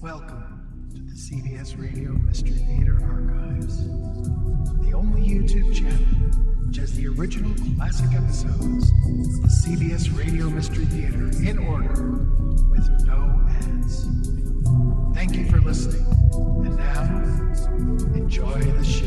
Welcome to the CBS Radio Mystery Theater Archives, the only YouTube channel which has the original classic episodes of the CBS Radio Mystery Theater in order with no ads. Thank you for listening, and now, enjoy the show.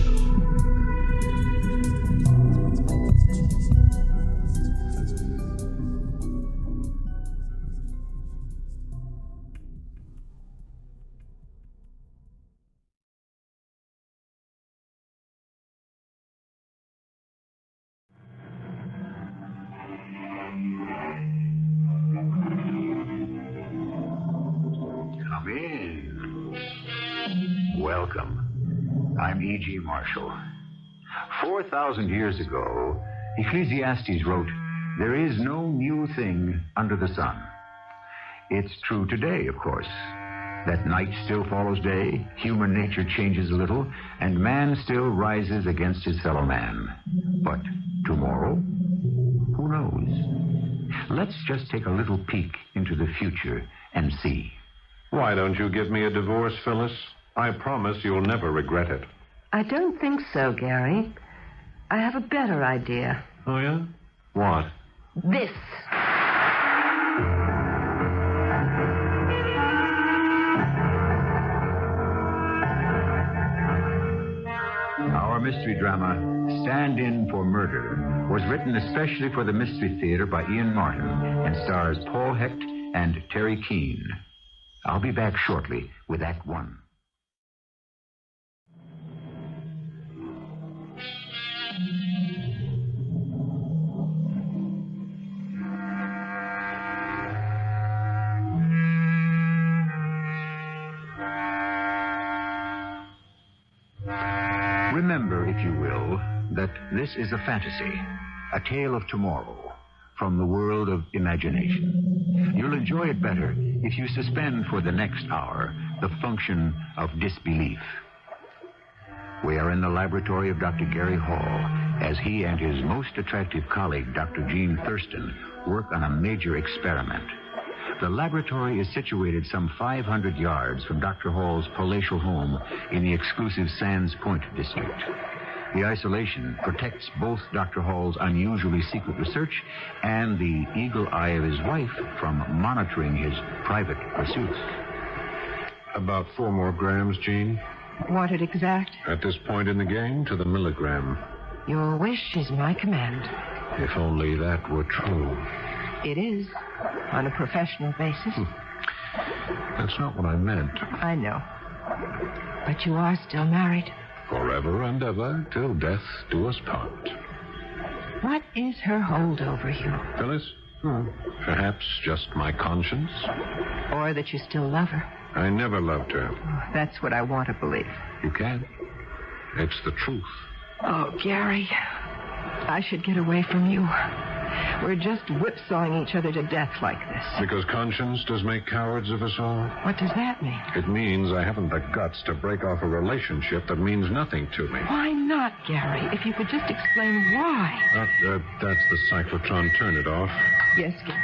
Welcome. I'm E.G. Marshall. 4,000 years ago, Ecclesiastes wrote, "There is no new thing under the sun." It's true today, of course, that night still follows day, human nature changes a little, and man still rises against his fellow man. But tomorrow? Who knows? Let's just take a little peek into the future and see. Why don't you give me a divorce, Phyllis? I promise you'll never regret it. I don't think so, Gary. I have a better idea. Oh, yeah? What? This. Our mystery drama, Stand In for Murder, was written especially for the Mystery Theater by Ian Martin and stars Paul Hecht and Teri Keane. I'll be back shortly with Act One. Remember, if you will, that this is a fantasy, a tale of tomorrow, from the world of imagination. You'll enjoy it better if you suspend for the next hour the function of disbelief. We are in the laboratory of Dr. Gary Hall as he and his most attractive colleague, Dr. Jean Thurston, work on a major experiment. The laboratory is situated some 500 yards from Dr. Hall's palatial home in the exclusive Sands Point district. The isolation protects both Dr. Hall's unusually secret research and the eagle eye of his wife from monitoring his private pursuits. About 4 more grams, Jean. Want it exact? At this point in the game, to the milligram. Your wish is my command. If only that were true. It is, on a professional basis. That's not what I meant. I know. But you are still married. Forever and ever, till death do us part. What is her hold over you? Phyllis? Perhaps just my conscience. Or that you still love her? I never loved her. That's what I want to believe. You can. It's the truth. Oh, Gary, I should get away from you. We're just whipsawing each other to death like this. Because conscience does make cowards of us all? What does that mean? It means I haven't the guts to break off a relationship that means nothing to me. Why not, Gary? If you could just explain why. That's the cyclotron. Turn it off. Yes, Gary.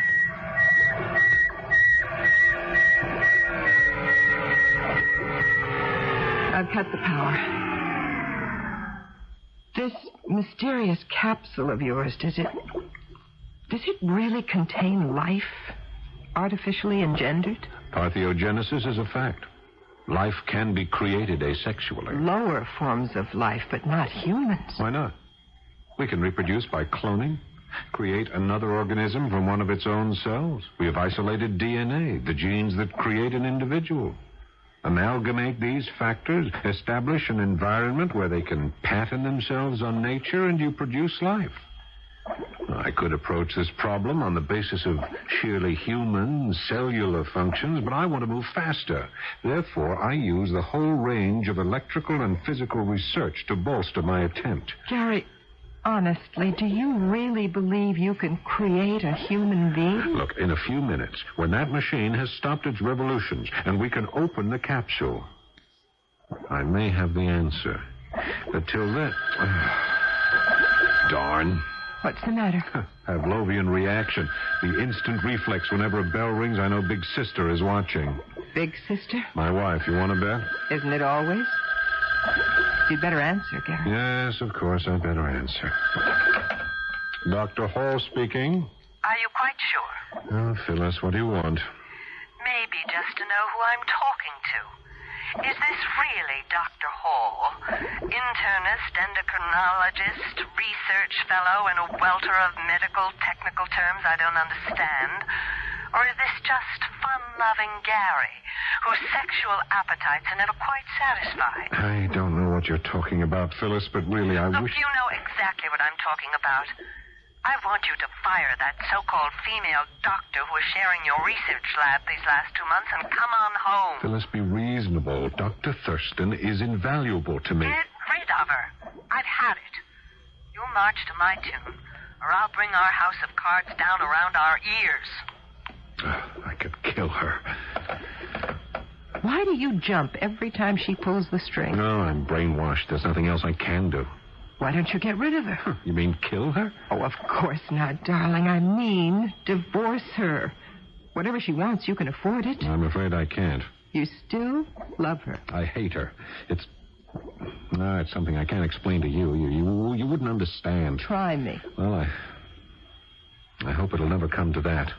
I've cut the power. This mysterious capsule of yours, does it really contain life? Artificially engendered? Parthenogenesis is a fact. Life can be created asexually. Lower forms of life, but not humans. Why not? We can reproduce by cloning, create another organism from one of its own cells. We have isolated DNA, the genes that create an individual. Amalgamate these factors, establish an environment where they can pattern themselves on nature, and you produce life. I could approach this problem on the basis of sheerly human cellular functions, but I want to move faster. Therefore, I use the whole range of electrical and physical research to bolster my attempt. Gary, honestly, do you really believe you can create a human being? Look, in a few minutes, when that machine has stopped its revolutions and we can open the capsule, I may have the answer. But till then... Darn. What's the matter? Pavlovian reaction. The instant reflex whenever a bell rings, I know Big Sister is watching. Big sister? My wife, you want to bet? Isn't it always? You'd better answer, Garr. Yes, of course, I'd better answer. Dr. Hall speaking. Are you quite sure? Oh, Phyllis, what do you want? Maybe just to know who I'm talking to. Is this really Dr. Hall, internist, endocrinologist, research fellow, and a welter of medical technical terms I don't understand? Or is this just fun-loving Gary, whose sexual appetites are never quite satisfied? I don't know what you're talking about, Phyllis, but really, I Look, wish... you know exactly what I'm talking about. I want you to fire that so-called female doctor who was sharing your research lab these last 2 months and come on home. Phyllis, be reasonable. Dr. Thurston is invaluable to me. Get rid of her. I've had it. You'll march to my tune, or I'll bring our house of cards down around our ears. I could kill her. Why do you jump every time she pulls the string? No, I'm brainwashed. There's nothing else I can do. Why don't you get rid of her? You mean kill her? Oh, of course not, darling. I mean divorce her. Whatever she wants, you can afford it. I'm afraid I can't. You still love her. I hate her. It's something I can't explain to you. You wouldn't understand. Try me. Well, I hope it'll never come to that.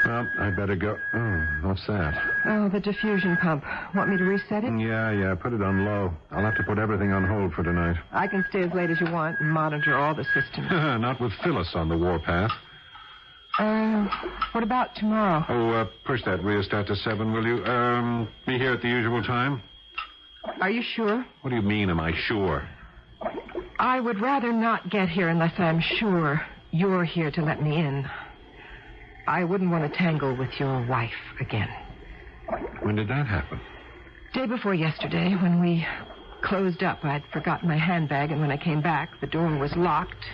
Well, I better go. Oh, what's that? Oh, the diffusion pump. Want me to reset it? Yeah, put it on low. I'll have to put everything on hold for tonight. I can stay as late as you want and monitor all the systems. Not with Phyllis on the warpath. What about tomorrow? Oh, push that rheostat to 7, will you? Be here at the usual time? Are you sure? What do you mean, am I sure? I would rather not get here unless I'm sure you're here to let me in. I wouldn't want to tangle with your wife again. When did that happen? Day before yesterday, when we closed up. I'd forgotten my handbag, and when I came back, the door was locked.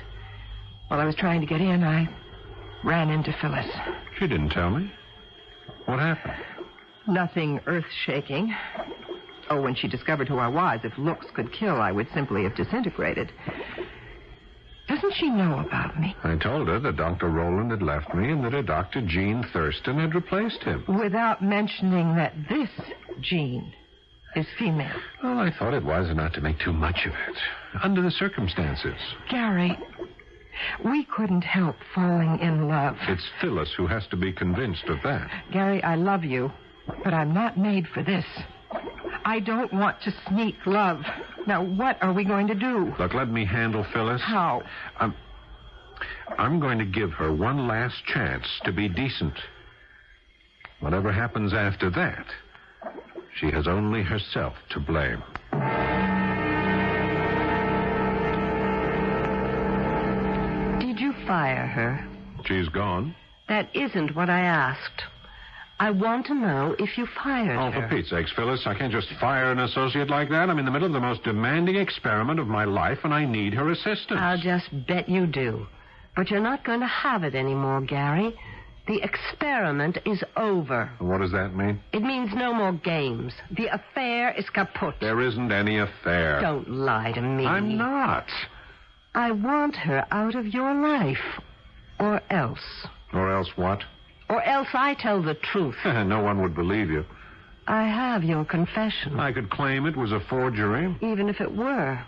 While I was trying to get in, I ran into Phyllis. She didn't tell me. What happened? Nothing earth-shaking. Oh, when she discovered who I was, if looks could kill, I would simply have disintegrated. Doesn't she know about me? I told her that Dr. Rowland had left me and that a Dr. Jean Thurston had replaced him. Without mentioning that this Jean is female. Well, I thought it wise not to make too much of it. Under the circumstances. Gary, we couldn't help falling in love. It's Phyllis who has to be convinced of that. Gary, I love you, but I'm not made for this. I don't want to sneak love. Now, what are we going to do? Look, let me handle Phyllis. How? I'm going to give her one last chance to be decent. Whatever happens after that, she has only herself to blame. Did you fire her? She's gone. That isn't what I asked. I want to know if you fired Oh, her. for Pete's sakes, Phyllis, I can't just fire an associate like that. I'm in the middle of the most demanding experiment of my life, and I need her assistance. I'll just bet you do. But you're not going to have it anymore, Gary. The experiment is over. What does that mean? It means no more games. The affair is kaput. There isn't any affair. Don't lie to me. I'm not. I want her out of your life. Or else. Or else what? Or else I tell the truth. No one would believe you. I have your confession. I could claim it was a forgery. Even if it were.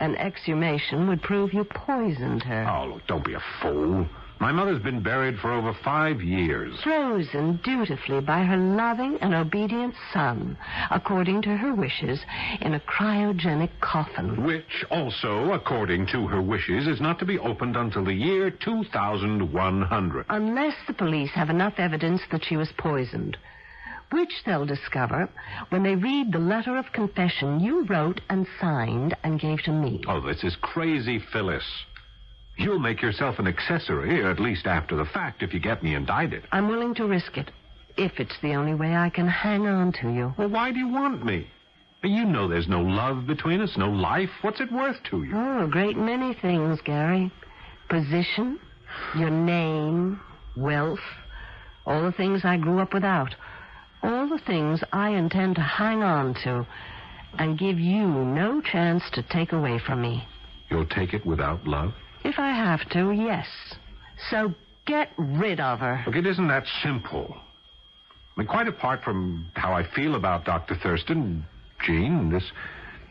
An exhumation would prove you poisoned her. Oh, look, don't be a fool. My mother's been buried for over 5 years. Frozen dutifully by her loving and obedient son, according to her wishes, in a cryogenic coffin. Which also, according to her wishes, is not to be opened until the year 2100. Unless the police have enough evidence that she was poisoned. Which they'll discover when they read the letter of confession you wrote and signed and gave to me. Oh, this is crazy, Phyllis. You'll make yourself an accessory, at least after the fact, if you get me indicted. I'm willing to risk it, if it's the only way I can hang on to you. Well, why do you want me? You know there's no love between us, no life. What's it worth to you? Oh, a great many things, Gary. Position, your name, wealth, all the things I grew up without. All the things I intend to hang on to and give you no chance to take away from me. You'll take it without love? If I have to, yes. So get rid of her. Look, it isn't that simple. I mean, quite apart from how I feel about Dr. Thurston, Jean, this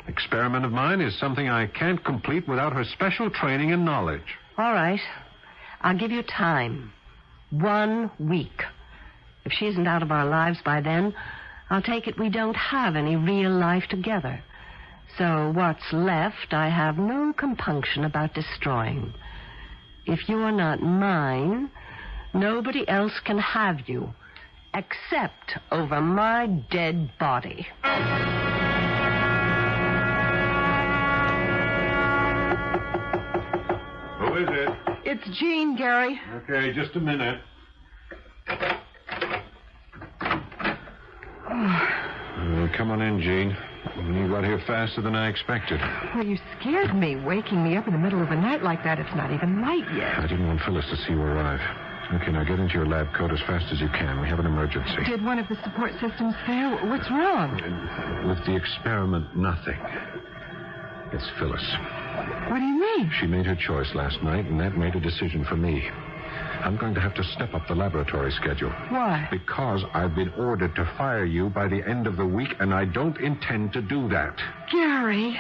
experiment of mine is something I can't complete without her special training and knowledge. All right. I'll give you time. 1 week. If she isn't out of our lives by then, I'll take it we don't have any real life together. So what's left, I have no compunction about destroying. If you're not mine, nobody else can have you, except over my dead body. Who is it? It's Jean, Gary. Okay, just a minute. Come on in, Jean. You got here faster than I expected. Well, you scared me, waking me up in the middle of the night like that. It's not even light yet. I didn't want Phyllis to see you arrive. Okay, now get into your lab coat as fast as you can. We have an emergency. Did one of the support systems fail? What's wrong? With the experiment, nothing. It's Phyllis. What do you mean? She made her choice last night, and that made a decision for me. I'm going to have to step up the laboratory schedule. Why? Because I've been ordered to fire you by the end of the week, and I don't intend to do that. Gary,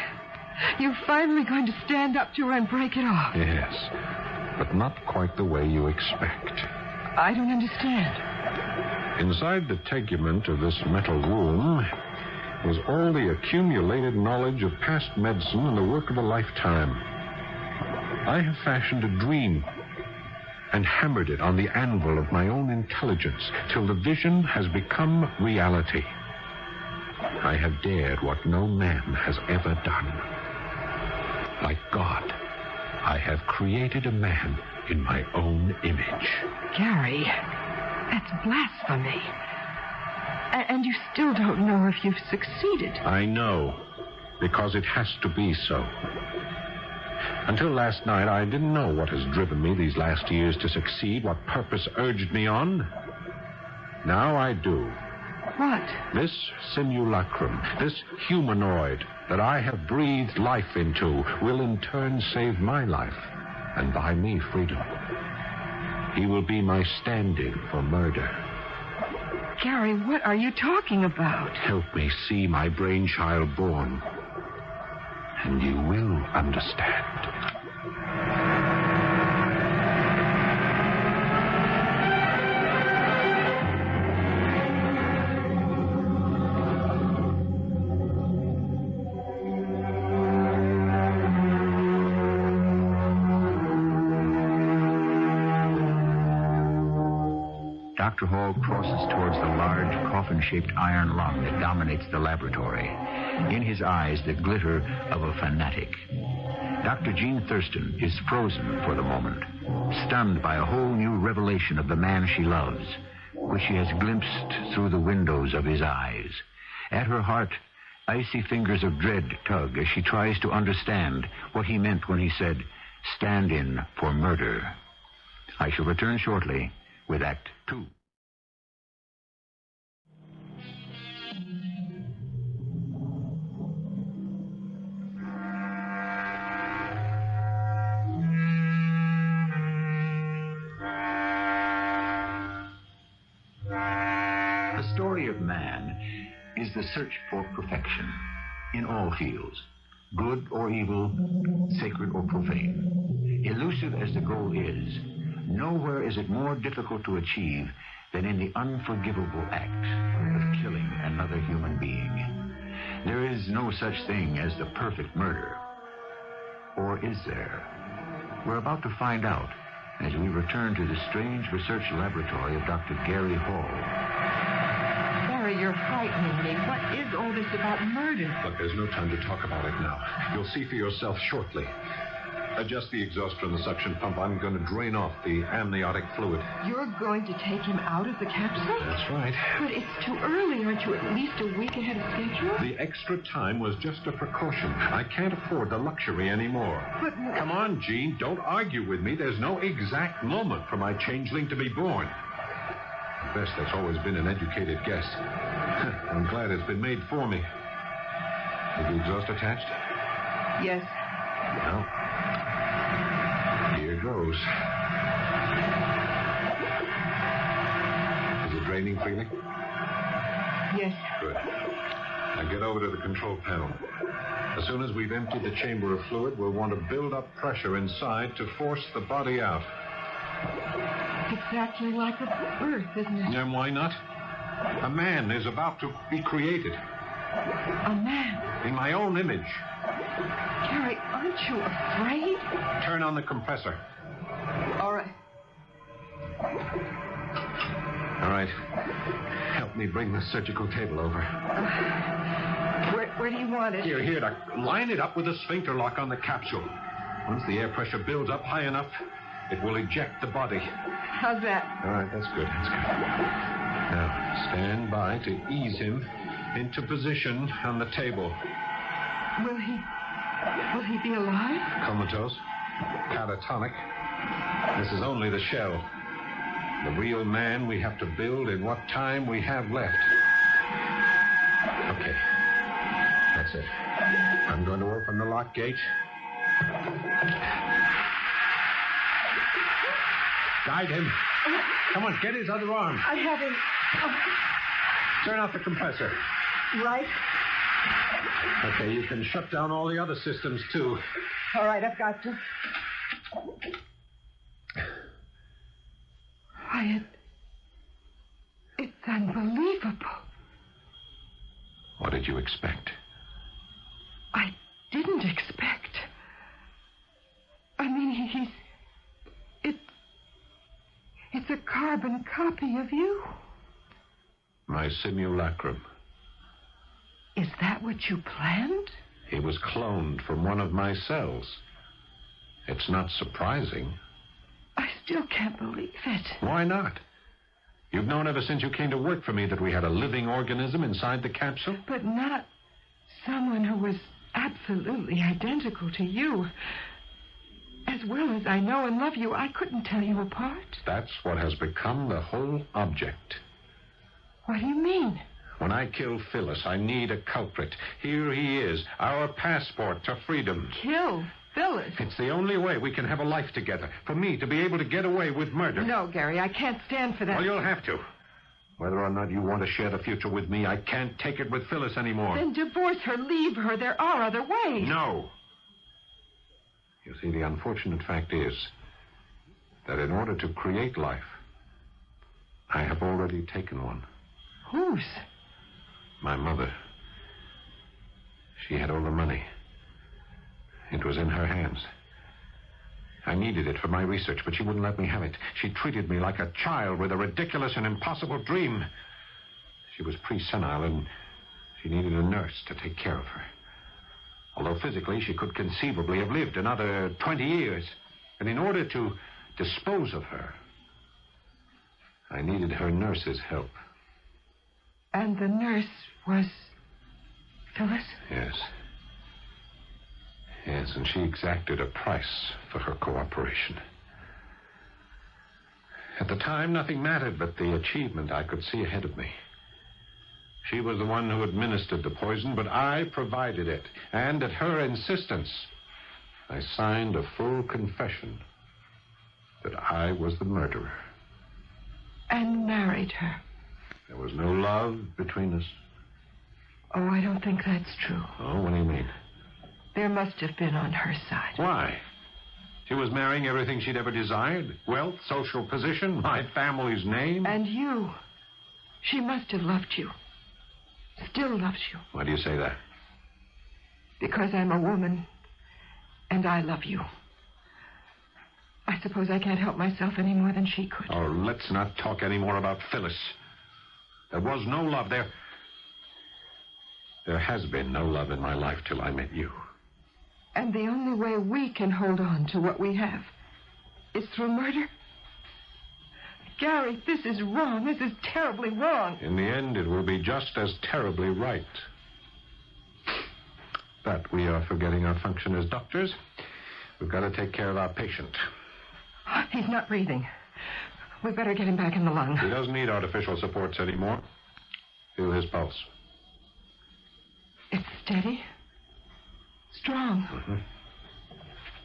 you're finally going to stand up to her and break it off. Yes, but not quite the way you expect. I don't understand. Inside the tegument of this metal room was all the accumulated knowledge of past medicine and the work of a lifetime. I have fashioned a dream and hammered it on the anvil of my own intelligence till the vision has become reality. I have dared what no man has ever done. Like God, I have created a man in my own image. Gary, that's blasphemy. And you still don't know if you've succeeded. I know, because it has to be so. Until last night, I didn't know what has driven me these last years to succeed, what purpose urged me on. Now I do. What? This simulacrum, this humanoid that I have breathed life into, will in turn save my life and buy me freedom. He will be my stand-in for murder. Gary, what are you talking about? Help me see my brainchild born, and you will understand. Dr. Hall crosses towards the large coffin-shaped iron lock that dominates the laboratory. In his eyes, the glitter of a fanatic. Dr. Jean Thurston is frozen for the moment, stunned by a whole new revelation of the man she loves, which she has glimpsed through the windows of his eyes. At her heart, icy fingers of dread tug as she tries to understand what he meant when he said, "Stand in for murder." I shall return shortly with Act 2. The story of man is the search for perfection in all fields, good or evil, sacred or profane. Elusive as the goal is, nowhere is it more difficult to achieve than in the unforgivable act of killing another human being. There is no such thing as the perfect murder. Or is there? We're about to find out as we return to the strange research laboratory of Dr. Gary Hall. Gary, you're frightening me. What is all this about murder? Look, there's no time to talk about it now. You'll see for yourself shortly. Adjust the exhaust from the suction pump. I'm going to drain off the amniotic fluid. You're going to take him out of the capsule? That's right. But it's too early. Aren't you at least a week ahead of schedule? The extra time was just a precaution. I can't afford the luxury anymore. But... Come on, Jean. Don't argue with me. There's no exact moment for my changeling to be born. At best, that's always been an educated guess. I'm glad it's been made for me. Is the exhaust attached? Yes. Well, he goes. Is it draining freely? Yes. Good. Now get over to the control panel. As soon as we've emptied the chamber of fluid, we'll want to build up pressure inside to force the body out. Exactly like a birth, isn't it? And why not? A man is about to be created. A man? In my own image. Gary, aren't you afraid? Turn on the compressor. All right. All right. Help me bring the surgical table over. Where do you want it? Here. Now, line it up with a sphincter lock on the capsule. Once the air pressure builds up high enough, it will eject the body. How's that? All right, that's good. Now, stand by to ease him into position on the table. Will he be alive? Comatose. Catatonic. This is only the shell. The real man we have to build in what time we have left. Okay. That's it. I'm going to open the lock gate. Guide him. Come on, get his other arm. I have him. Turn off the compressor. Right. Okay, you can shut down all the other systems, too. All right, I've got to. Quiet. It's unbelievable. What did you expect? I didn't expect. I mean, it's a carbon copy of you. My simulacrum. Is that what you planned? He was cloned from one of my cells. It's not surprising. I still can't believe it. Why not? You've known ever since you came to work for me that we had a living organism inside the capsule? But not someone who was absolutely identical to you. As well as I know and love you, I couldn't tell you apart. That's what has become the whole object. What do you mean? When I kill Phyllis, I need a culprit. Here he is, our passport to freedom. Kill Phyllis? It's the only way we can have a life together. For me to be able to get away with murder. No, Gary, I can't stand for that. Well, you'll have to. Whether or not you want to share the future with me, I can't take it with Phyllis anymore. Then divorce her, leave her. There are other ways. No. You see, the unfortunate fact is that in order to create life, I have already taken one. Whose? My mother. She had all the money. It was in her hands. I needed it for my research, but she wouldn't let me have it. She treated me like a child with a ridiculous and impossible dream. She was pre-senile, and she needed a nurse to take care of her. Although physically she could conceivably have lived another 20 years. And in order to dispose of her, I needed her nurse's help. And the nurse was Phyllis? Yes. Yes, and she exacted a price for her cooperation. At the time, nothing mattered but the achievement I could see ahead of me. She was the one who administered the poison, but I provided it. And at her insistence, I signed a full confession that I was the murderer. And married her. There was no love between us. Oh, I don't think that's true. Oh, what do you mean? There must have been on her side. Why? She was marrying everything she'd ever desired. Wealth, social position, my family's name. And you. She must have loved you. Still loves you. Why do you say that? Because I'm a woman, and I love you. I suppose I can't help myself any more than she could. Oh, let's not talk any more about Phyllis. There was no love there. There has been no love in my life till I met you. And the only way we can hold on to what we have is through murder? Gary, this is wrong. This is terribly wrong. In the end, it will be just as terribly right. But we are forgetting our function as doctors. We've got to take care of our patient. He's not breathing. We'd better get him back in the lung. He doesn't need artificial supports anymore. Feel his pulse. It's steady. Strong. Mm-hmm.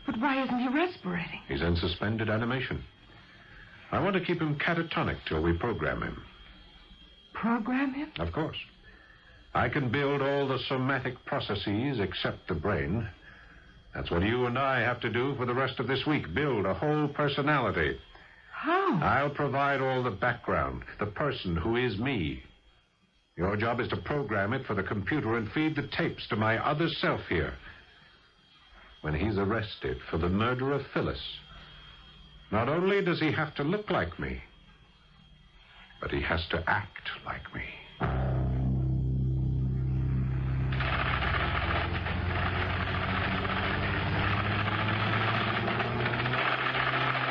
But why isn't he respirating? He's in suspended animation. I want to keep him catatonic till we program him. Program him? Of course. I can build all the somatic processes except the brain. That's what you and I have to do for the rest of this week. Build a whole personality. How? I'll provide all the background, the person who is me. Your job is to program it for the computer and feed the tapes to my other self here. When he's arrested for the murder of Phyllis, not only does he have to look like me, but he has to act like me.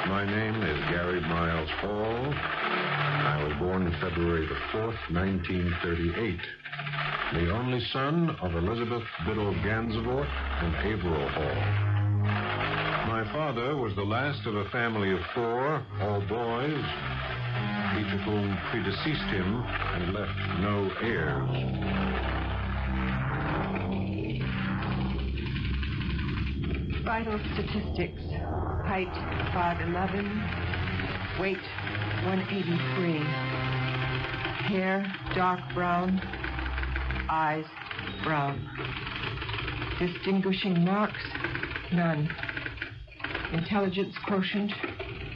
My name is Gary Miles Hall. I was born February the 4th, 1938. The only son of Elizabeth Biddle Gansevoort and Averill Hall. My father was the last of a family of 4, all boys, each of whom predeceased him and left no heirs. Vital statistics. Height 5'11", weight 183. Hair dark brown, eyes brown. Distinguishing marks, none. Intelligence quotient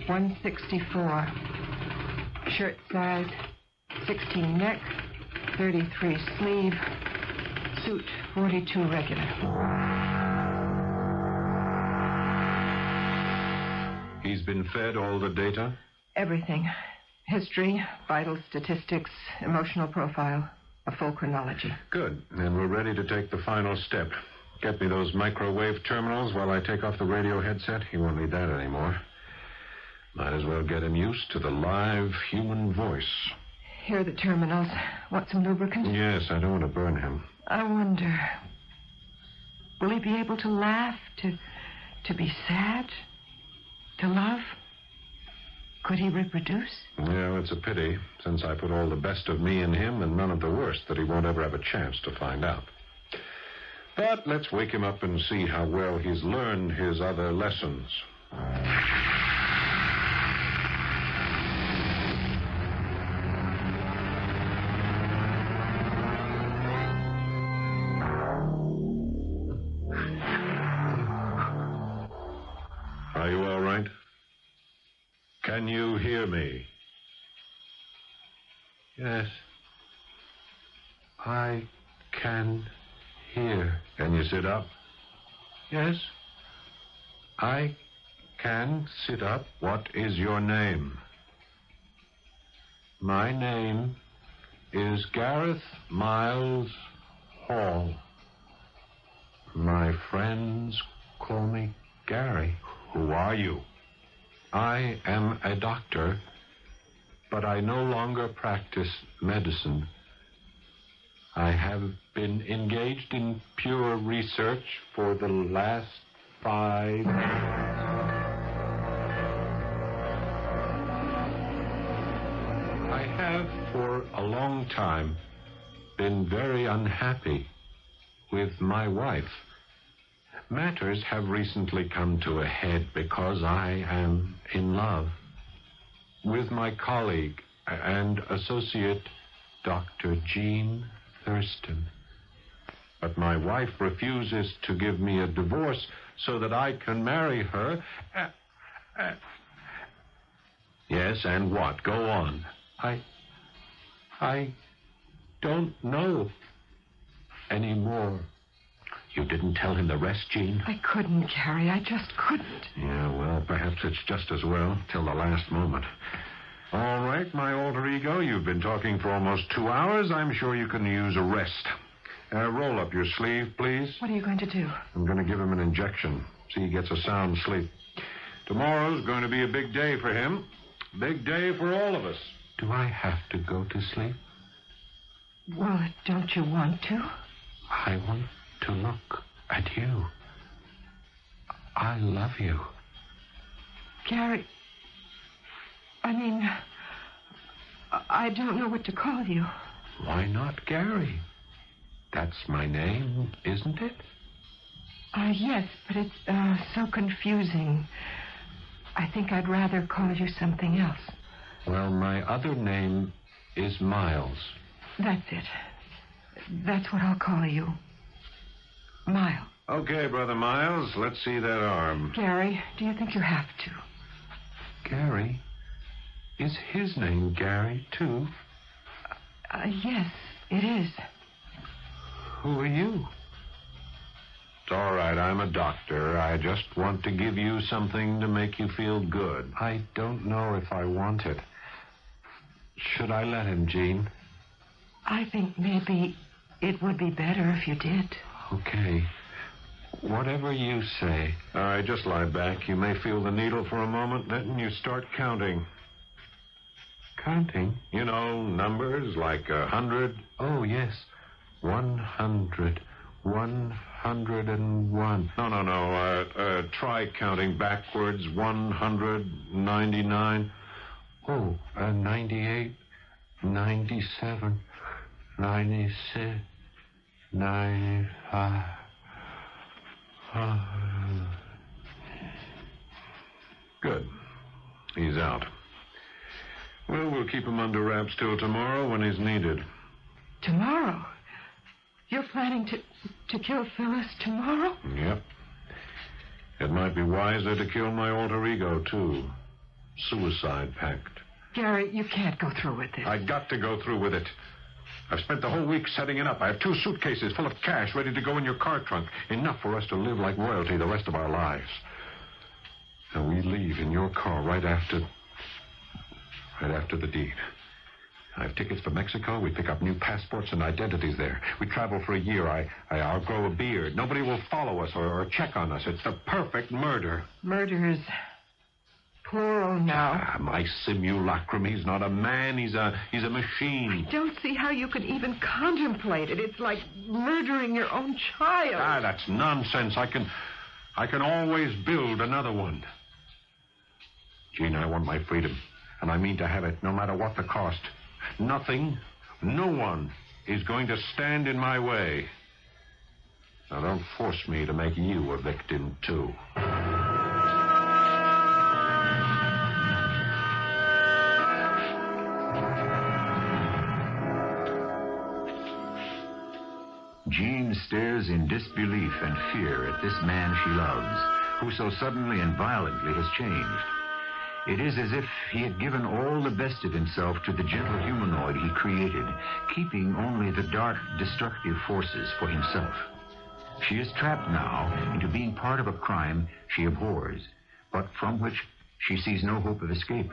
164. Shirt size 16 neck, 33 sleeve. Suit 42 regular. He's been fed all the data? Everything. History, vital statistics, emotional profile, a full chronology. Good. And we're ready to take the final step. Get me those microwave terminals while I take off the radio headset. He won't need that anymore. Might as well get him used to the live human voice. Here are the terminals. Want some lubricant? Yes, I don't want to burn him. I wonder, will he be able to laugh, to be sad, to love? Could he reproduce? Well, it's a pity, since I put all the best of me in him and none of the worst, that he won't ever have a chance to find out. But let's wake him up and see how well he's learned his other lessons. Are you all right? Can you hear me? Yes. I can hear. Can you sit up? Yes. I can sit up. What is your name? My name is Gareth Miles Hall. My friends call me Gary. Who are you? I am a doctor, but I no longer practice medicine. I have been engaged in pure research for the last 5 years. I have for a long time been very unhappy with my wife. Matters have recently come to a head because I am in love with my colleague and associate, Dr. Jean Thurston. But my wife refuses to give me a divorce so that I can marry her. Yes, and what? Go on. I don't know anymore. You didn't tell him the rest, Jean? I couldn't, Gary. I just couldn't. Yeah, well, perhaps it's just as well till the last moment. All right, my alter ego, you've been talking for almost 2 hours. I'm sure you can use a rest. Roll up your sleeve, please. What are you going to do? I'm going to give him an injection. See he gets a sound sleep. Tomorrow's going to be a big day for him. Big day for all of us. Do I have to go to sleep? Well, don't you want to? I want to look at you. I love you. Gary, I mean, I don't know what to call you. Why not Gary? That's my name, isn't it? Yes, but it's so confusing. I think I'd rather call you something else. Well, my other name is Miles. That's it. That's what I'll call you. Miles. Okay, Brother Miles, let's see that arm. Gary, do you think you have to? Gary? Is his name Gary, too? Yes, it is. Who are you? It's all right, I'm a doctor. I just want to give you something to make you feel good. I don't know if I want it. Should I let him, Jean? I think maybe it would be better if you did. Okay. Whatever you say. All right, just lie back. You may feel the needle for a moment, then you start counting. Counting? You know, numbers like 100. Oh, yes. 100. 101. No. Try counting backwards. 199. Oh, 98. 97. 96. 95. Good. He's out. Well, we'll keep him under wraps till tomorrow when he's needed. Tomorrow? You're planning to kill Phyllis tomorrow? Yep. It might be wiser to kill my alter ego, too. Suicide pact. Gary, you can't go through with this. I got to go through with it. I've spent the whole week setting it up. I have 2 suitcases full of cash ready to go in your car trunk. Enough for us to live like royalty the rest of our lives. And we leave in your car right after the deed. I have tickets for Mexico. We pick up new passports and identities there. We travel for a year. I'll grow a beard. Nobody will follow us or check on us. It's the perfect murder. Murder is plural now. My simulacrum. He's not a man. He's a machine. I don't see how you could even contemplate it. It's like murdering your own child. That's nonsense. I can always build another one. Gene, I want my freedom. And I mean to have it, no matter what the cost. Nothing, no one is going to stand in my way. Now, don't force me to make you a victim, too. Jean stares in disbelief and fear at this man she loves, who so suddenly and violently has changed. It is as if he had given all the best of himself to the gentle humanoid he created, keeping only the dark, destructive forces for himself. She is trapped now into being part of a crime she abhors, but from which she sees no hope of escape.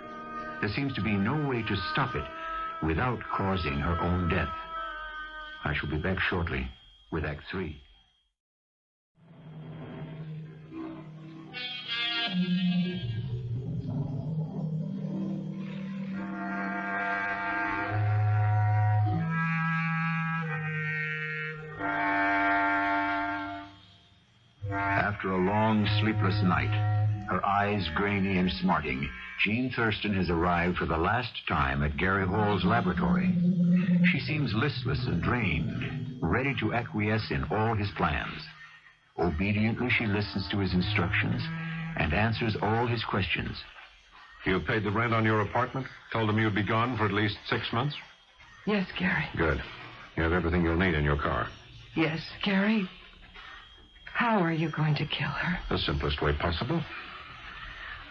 There seems to be no way to stop it without causing her own death. I shall be back shortly with Act 3. After a long, sleepless night, her eyes grainy and smarting, Jean Thurston has arrived for the last time at Gary Hall's laboratory. She seems listless and drained, ready to acquiesce in all his plans. Obediently, she listens to his instructions and answers all his questions. You paid the rent on your apartment? Told them you'd be gone for at least 6 months? Yes, Gary. Good. You have everything you'll need in your car. Yes, Gary. How are you going to kill her? The simplest way possible.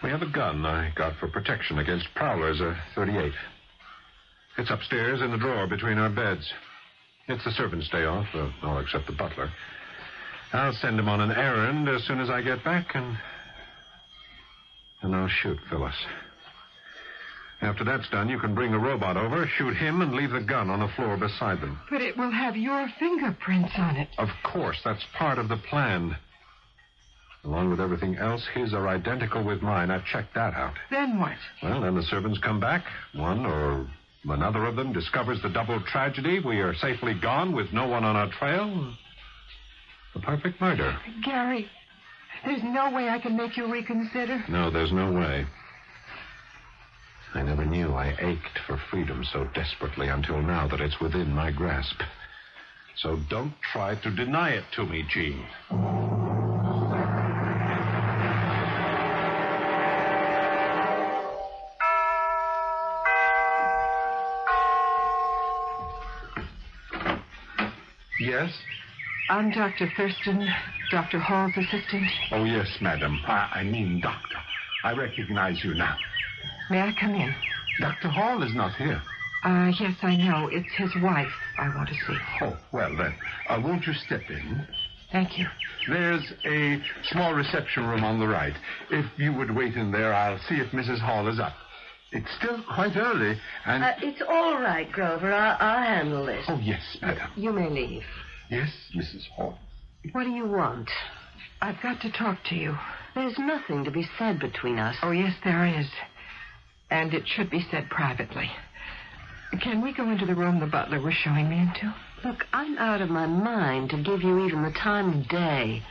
We have a gun I got for protection against prowlers, a .38. It's upstairs in the drawer between our beds. It's the servant's day off, all except the butler. I'll send him on an errand as soon as I get back, and I'll shoot Phyllis. After that's done, you can bring a robot over, shoot him, and leave the gun on the floor beside them. But it will have your fingerprints on it. Of course, that's part of the plan. Along with everything else, his are identical with mine. I've checked that out. Then what? Well, then the servants come back. One or another of them discovers the double tragedy. We are safely gone with no one on our trail. The perfect murder. Gary, there's no way I can make you reconsider. No, there's no way. I never knew I ached for freedom so desperately until now that it's within my grasp. So don't try to deny it to me, Jean. Yes? I'm Dr. Thurston, Dr. Hall's assistant. Oh, yes, madam. I mean doctor. I recognize you now. May I come in? Dr. Hall is not here. Yes, I know. It's his wife I want to see. Oh, well then, won't you step in? Thank you. There's a small reception room on the right. If you would wait in there, I'll see if Mrs. Hall is up. It's still quite early, and... It's all right, Grover. I'll handle this. Oh, yes, madam. You may leave. Yes, Mrs. Hall. What do you want? I've got to talk to you. There's nothing to be said between us. Oh, yes, there is. And it should be said privately. Can we go into the room the butler was showing me into? Look, I'm out of my mind to give you even the time of day.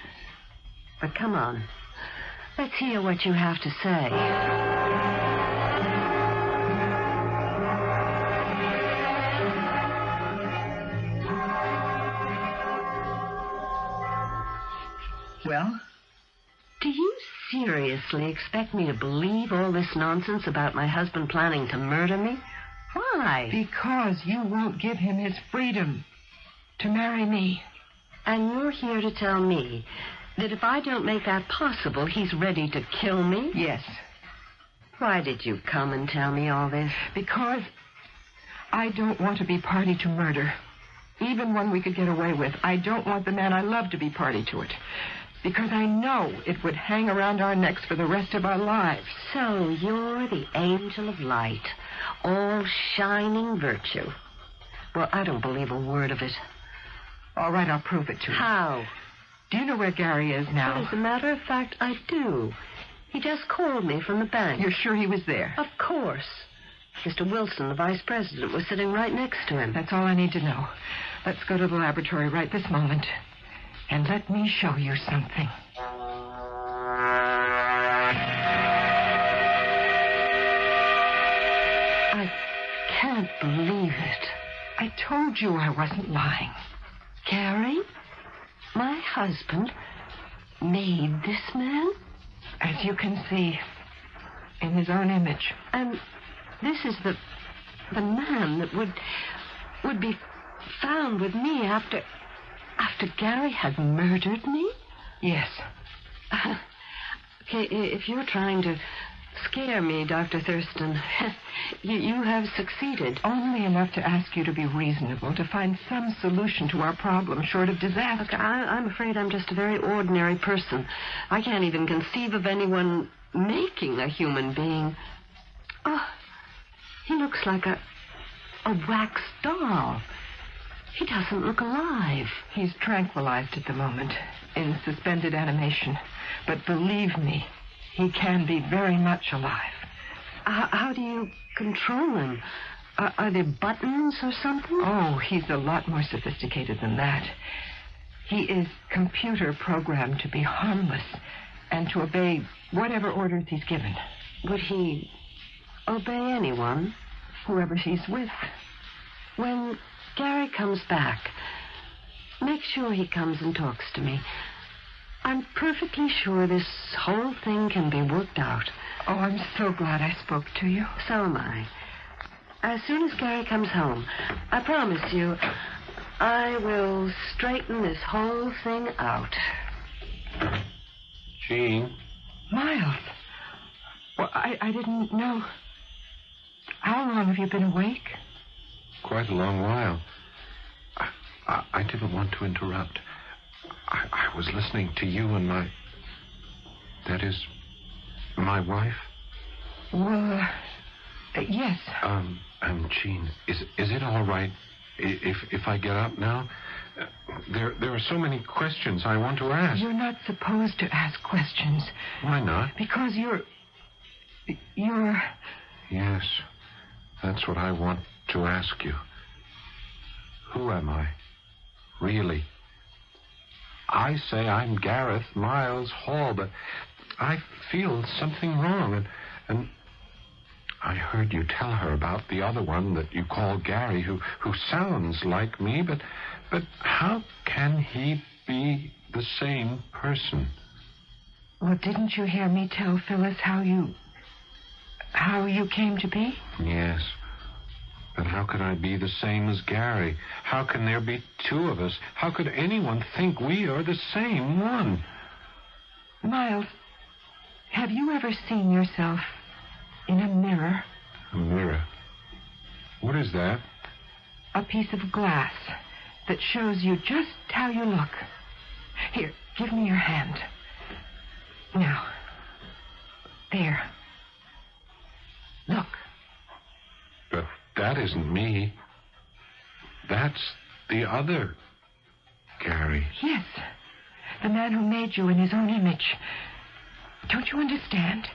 But come on. Let's hear what you have to say. Well? Do you seriously expect me to believe all this nonsense about my husband planning to murder me? Why? Because you won't give him his freedom to marry me. And you're here to tell me that if I don't make that possible, he's ready to kill me? Yes. Why did you come and tell me all this? Because I don't want to be party to murder. Even one we could get away with. I don't want the man I love to be party to it. Because I know it would hang around our necks for the rest of our lives. So you're the angel of light, all shining virtue. Well, I don't believe a word of it. All right, I'll prove it to you. How? Do you know where Garry is now? Well, as a matter of fact, I do. He just called me from the bank. You're sure he was there? Of course. Mr. Wilson, the vice president, was sitting right next to him. That's all I need to know. Let's go to the laboratory right this moment. And let me show you something. I can't believe it. I told you I wasn't lying. Garry, my husband, made this man? As you can see, in his own image. And this is the man that would be found with me after Garry had murdered me? Yes. Okay, if you're trying to scare me, Dr. Thurston, you have succeeded. Only enough to ask you to be reasonable, to find some solution to our problem short of disaster. Look, I'm afraid I'm just a very ordinary person. I can't even conceive of anyone making a human being. Oh, he looks like a wax doll. He doesn't look alive. He's tranquilized at the moment, in suspended animation. But believe me, he can be very much alive. How do you control him? Are there buttons or something? Oh, he's a lot more sophisticated than that. He is computer programmed to be harmless and to obey whatever orders he's given. Would he obey anyone? Whoever he's with. When Garry comes back, make sure he comes and talks to me. I'm perfectly sure this whole thing can be worked out. Oh, I'm so glad I spoke to you. So am I. As soon as Garry comes home, I promise you, I will straighten this whole thing out. Jean? Miles. Well, I didn't know. How long have you been awake? Quite a long while. I didn't want to interrupt. I was listening to you and that is, my wife. Well, yes. Jean, is it all right if I get up now? There are so many questions I want to ask. You're not supposed to ask questions. Why not? Because you're... Yes, that's what I want to ask you. Who am I? Really? I say I'm Gareth Miles Hall, but I feel something wrong, and I heard you tell her about the other one that you call Garry, who sounds like me, but how can he be the same person? Well, didn't you hear me tell Phyllis how you came to be? Yes, but How could I be the same as Gary? How can there be two of us? How could anyone think we are the same one? Miles, have you ever seen yourself in a mirror? A mirror? What is that? A piece of glass that shows you just how you look. Here, give me your hand. Now. There. Look. But that isn't me. That's the other Gary. Yes. The man who made you in his own image. Don't you understand?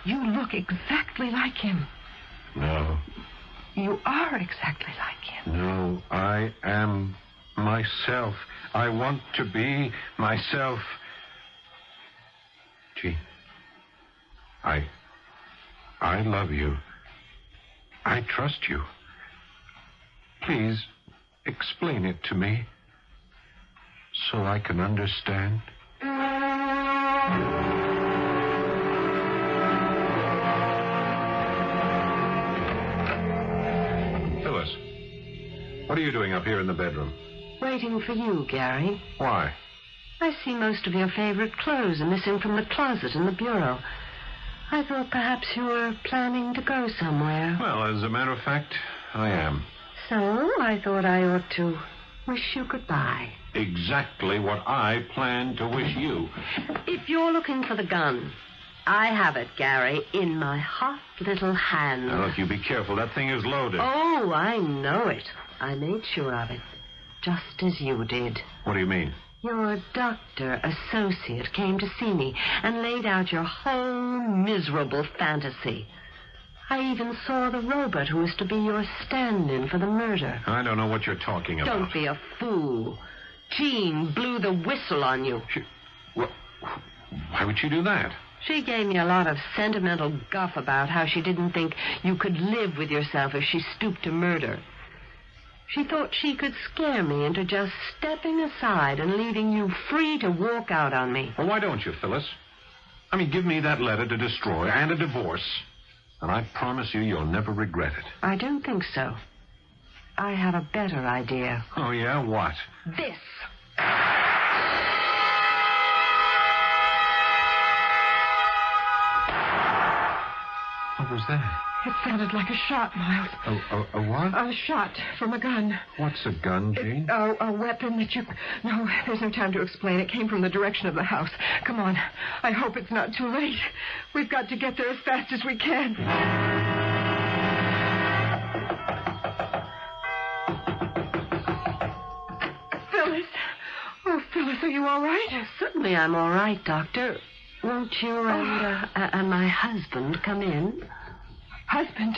You look exactly like him. No. You are exactly like him. No, I am myself. I want to be myself. Gee, I love you. I trust you. Please, explain it to me so I can understand. Phyllis, what are you doing up here in the bedroom? Waiting for you, Gary. Why? I see most of your favorite clothes are missing from the closet in the bureau. I thought perhaps you were planning to go somewhere. Well, as a matter of fact, I am. So I thought I ought to wish you goodbye. Exactly what I planned to wish you. If you're looking for the gun, I have it, Gary, in my hot little hand. Now, look, you be careful. That thing is loaded. Oh, I know it. I made sure of it, just as you did. What do you mean? Your doctor associate came to see me and laid out your whole miserable fantasy. I even saw the robot who was to be your stand-in for the murder. I don't know what you're talking about. Don't be a fool. Jean blew the whistle on you. Why would she do that? She gave me a lot of sentimental guff about how she didn't think you could live with yourself if she stooped to murder. She thought she could scare me into just stepping aside and leaving you free to walk out on me. Well, why don't you, Phyllis? I mean, give me that letter to destroy and a divorce, and I promise you you'll never regret it. I don't think so. I have a better idea. Oh, yeah? What? This. What was that? It sounded like a shot, Miles. A what? A shot from a gun. What's a gun, Jean? A weapon that you... No, there's no time to explain. It came from the direction of the house. Come on. I hope it's not too late. We've got to get there as fast as we can. Phyllis. Oh, Phyllis, are you all right? Well, certainly I'm all right, Doctor. Won't you and my husband come in? Husband?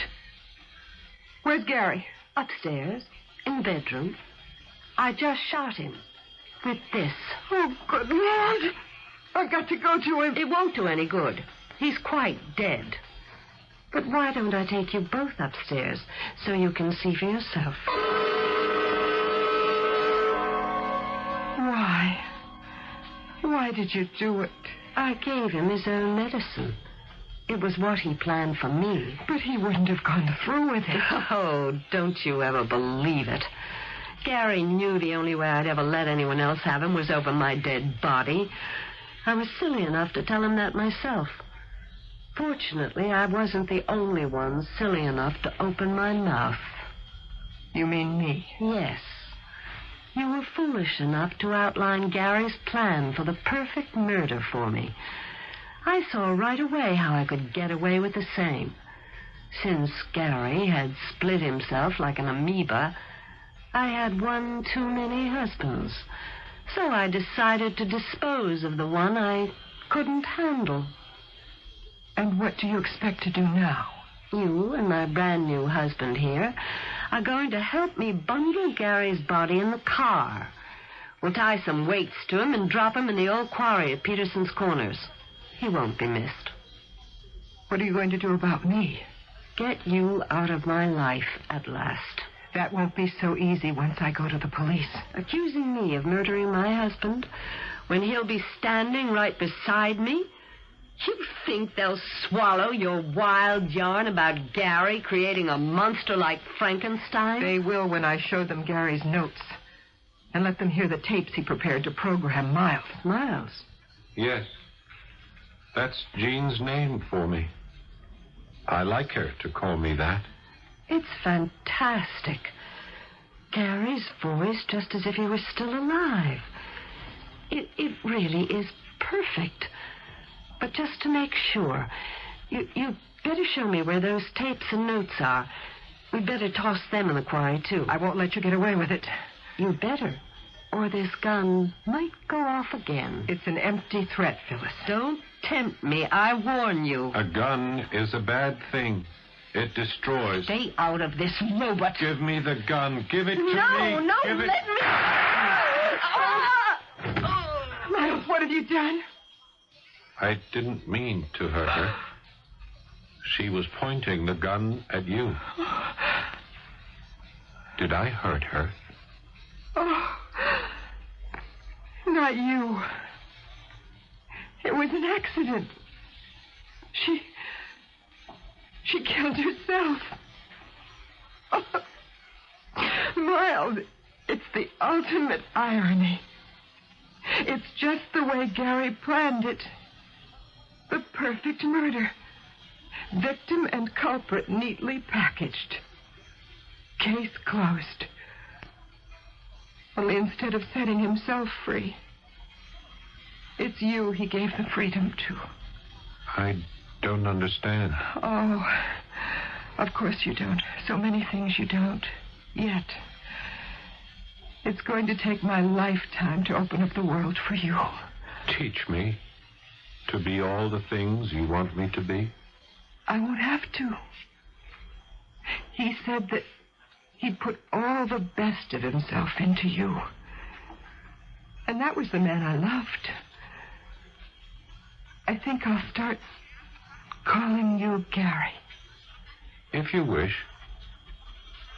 Where's Gary? Upstairs, in the bedroom. I just shot him. With this. Oh, good Lord. I've got to go to him. It won't do any good. He's quite dead. But why don't I take you both upstairs so you can see for yourself? Why? Why did you do it? I gave him his own medicine. It was what he planned for me. But he wouldn't have gone through with it. Oh, don't you ever believe it. Gary knew the only way I'd ever let anyone else have him was over my dead body. I was silly enough to tell him that myself. Fortunately, I wasn't the only one silly enough to open my mouth. You mean me? Yes. You were foolish enough to outline Gary's plan for the perfect murder for me. I saw right away how I could get away with the same. Since Gary had split himself like an amoeba, I had one too many husbands. So I decided to dispose of the one I couldn't handle. And what do you expect to do now? You and my brand new husband here are going to help me bundle Gary's body in the car. We'll tie some weights to him and drop him in the old quarry at Peterson's Corners. He won't be missed. What are you going to do about me? Get you out of my life at last. That won't be so easy once I go to the police. Accusing me of murdering my husband when he'll be standing right beside me? You think they'll swallow your wild yarn about Gary creating a monster like Frankenstein? They will when I show them Gary's notes and let them hear the tapes he prepared to program Miles. Miles? Yes. That's Jean's name for me. I like her to call me that. It's fantastic. Gary's voice, just as if he was still alive. It really is perfect. But just to make sure, you better show me where those tapes and notes are. We'd better toss them in the quarry, too. I won't let you get away with it. You better. Or this gun might go off again. It's an empty threat, Phyllis. Don't tempt me. I warn you. A gun is a bad thing. It destroys. Stay out of this, robot. Give me the gun. Give it to me. No, Give let me. Miles, what have you done? I didn't mean to hurt her. She was pointing the gun at you. Did I hurt her? Oh, not you. It was an accident. She killed herself. Oh, Miles, it's the ultimate irony. It's just the way Gary planned it. The perfect murder. Victim and culprit neatly packaged. Case closed. Only instead of setting himself free, it's you he gave the freedom to. I don't understand. Oh, of course you don't. So many things you don't. Yet. It's going to take my lifetime to open up the world for you. Teach me to be all the things you want me to be. I won't have to. He said that he'd put all the best of himself into you. And that was the man I loved. I think I'll start calling you Gary. If you wish.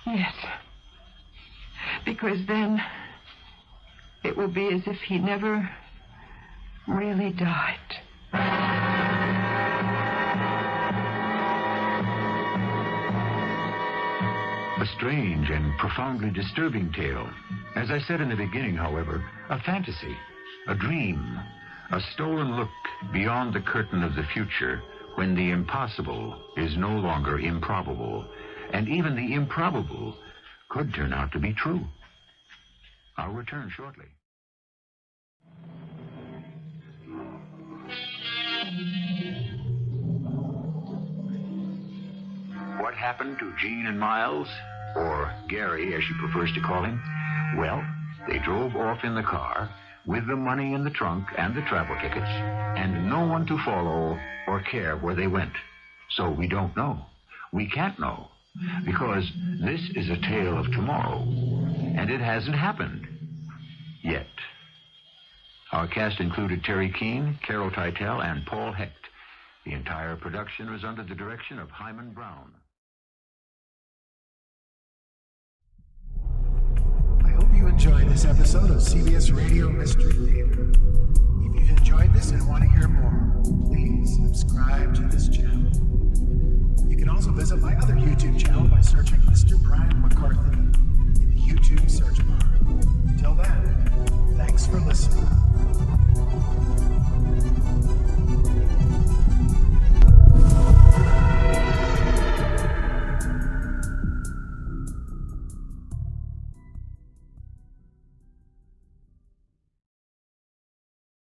Yes. Because then it will be as if he never really died. A strange and profoundly disturbing tale. As I said in the beginning, however, a fantasy, a dream, a stolen look beyond the curtain of the future when the impossible is no longer improbable, and even the improbable could turn out to be true. I'll return shortly. What happened to Jean and Miles? Or Gary, as she prefers to call him? Well, they drove off in the car with the money in the trunk and the travel tickets, and no one to follow or care where they went. So we don't know. We can't know, because this is a tale of tomorrow, and it hasn't happened yet. Our cast included Teri Keane, Carol Teitel, and Paul Hecht. The entire production was under the direction of Hyman Brown. I hope you enjoyed this episode of CBS Radio Mystery Theater. If you've enjoyed this and want to hear more, please subscribe to this channel. You can also visit my other YouTube channel by searching Mr. Brian